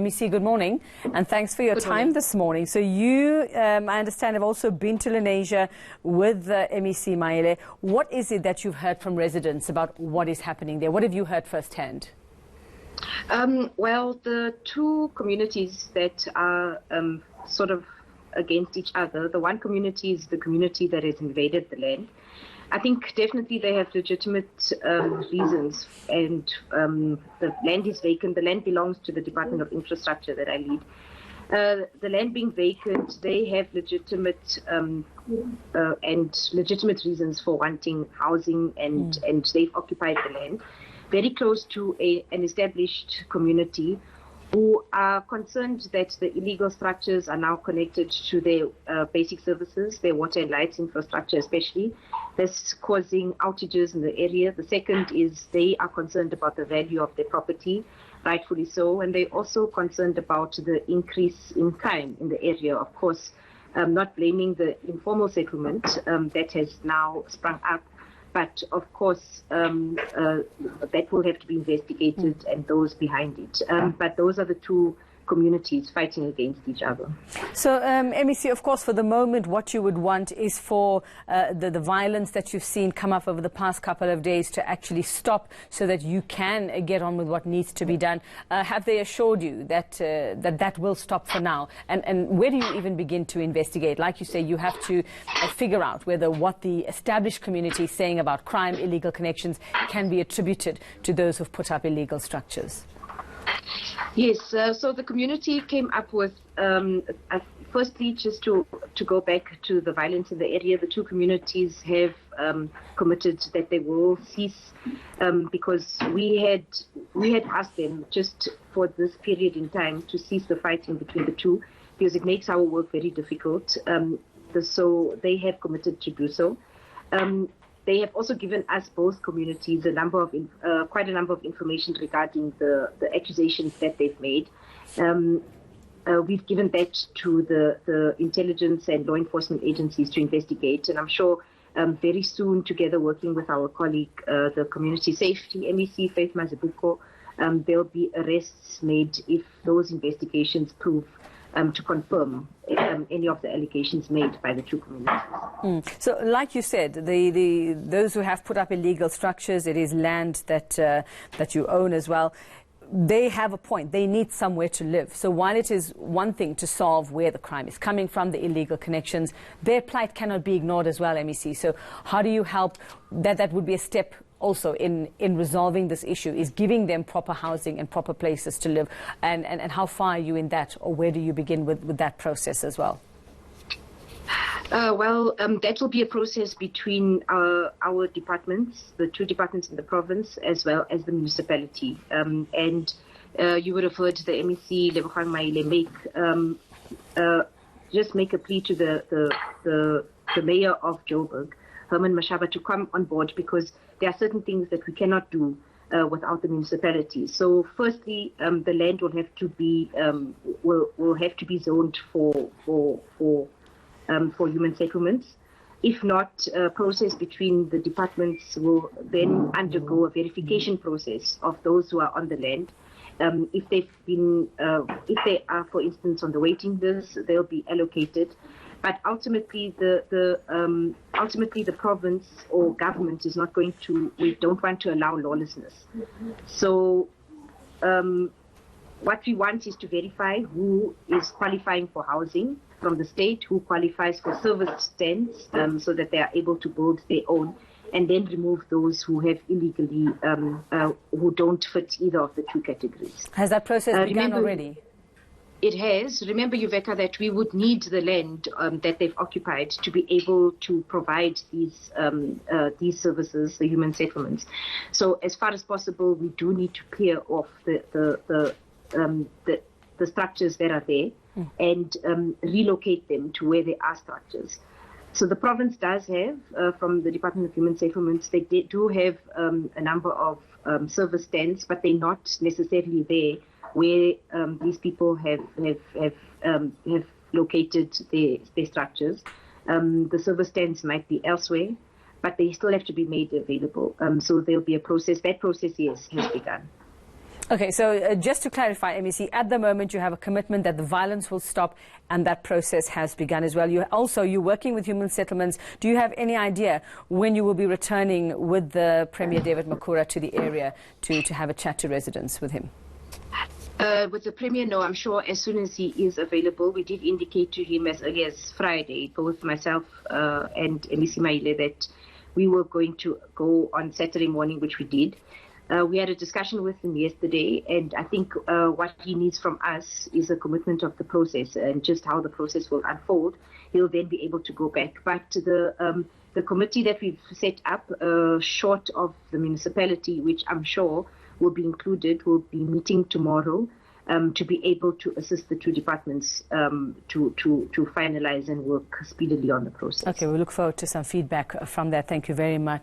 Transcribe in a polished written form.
MEC, good morning, and thanks for your time this morning. So you, I understand, have also been to Lenasia with MEC Maile. What is it that you've heard from residents about what is happening there? What have you heard firsthand? Well, the two communities that are sort of against each other, the one community is the community that has invaded the land. I think definitely they have legitimate reasons, and the land is vacant. The land belongs to the Department of Infrastructure that I lead. The land being vacant, they have legitimate reasons for wanting housing, and they've occupied the land very close to an established community who are concerned that the illegal structures are now connected to their basic services, their water and lights infrastructure especially. That's causing outages in the area. The second is they are concerned about the value of their property, rightfully so, and they're also concerned about the increase in crime in the area. Of course, not blaming the informal settlement that has now sprung up, but of course that will have to be investigated and those behind it. But those are the two communities fighting against each other. So MEC, of course, for the moment what you would want is for the violence that you've seen come up over the past couple of days to actually stop so that you can get on with what needs to be done. Have they assured you that that will stop for now? And where do you even begin to investigate? Like you say, you have to figure out whether what the established community is saying about crime, illegal connections can be attributed to those who've put up illegal structures. Yes, so the community came up with, firstly, just to go back to the violence in the area, the two communities have committed that they will cease, because we had asked them just for this period in time to cease the fighting between the two, because it makes our work very difficult. So they have committed to do so. They have also given us, both communities, quite a number of information regarding the accusations that they've made. We've given that to the intelligence and law enforcement agencies to investigate, and I'm sure very soon, together working with our colleague, the Community Safety MEC, Faith Mazibuko, there'll be arrests made if those investigations prove to confirm any of the allegations made by the two communities. So, like you said, those who have put up illegal structures, it is land that you own as well. They have a point. They need somewhere to live. So while it is one thing to solve where the crime is coming from, the illegal connections, their plight cannot be ignored as well, MEC. So how do you help? That would be a step also in resolving this issue, is giving them proper housing and proper places to live. And how far are you in that, or where do you begin with that process as well? That will be a process between our departments, the two departments in the province, as well as the municipality. And you would have heard the MEC Lebogang Maile make a plea to the mayor of Joburg, Herman Mashaba, to come on board, because there are certain things that we cannot do without the municipality. So, firstly, the land will have to be zoned for human settlements. If not, a process between the departments will then undergo a verification process of those who are on the land. If they are, for instance, on the waiting list, they'll be allocated. But ultimately, the province or government is not going to. We don't want to allow lawlessness. So, what we want is to verify who is qualifying for housing from the state, who qualifies for service stands, so that they are able to build their own, and then remove those who have illegally, who don't fit either of the two categories. Has that process begun already? It has. Remember, Yuveka, that we would need the land that they've occupied to be able to provide these services, the human settlements. So, as far as possible, we do need to clear off the structures that are there and relocate them to where there are structures. So the province does have, from the Department of Human Settlements, they do have a number of service stands, but they're not necessarily there where these people have located their structures. The service stands might be elsewhere, but they still have to be made available. So there'll be a process. That process, yes, has begun. Okay, so just to clarify, MEC, at the moment you have a commitment that the violence will stop and that process has begun as well. You're working with Human Settlements. Do you have any idea when you will be returning with the Premier David Makhura to the area to have a chat to residents with him? With the Premier, no, I'm sure as soon as he is available. We did indicate to him as early as Friday, both myself and MEC Maile, that we were going to go on Saturday morning, which we did. We had a discussion with him yesterday, and I think what he needs from us is a commitment of the process and just how the process will unfold. He'll then be able to go back. But the committee that we've set up, short of the municipality, which I'm sure will be included, will be meeting tomorrow to be able to assist the two departments to finalize and work speedily on the process. Okay, we look forward to some feedback from that. Thank you very much.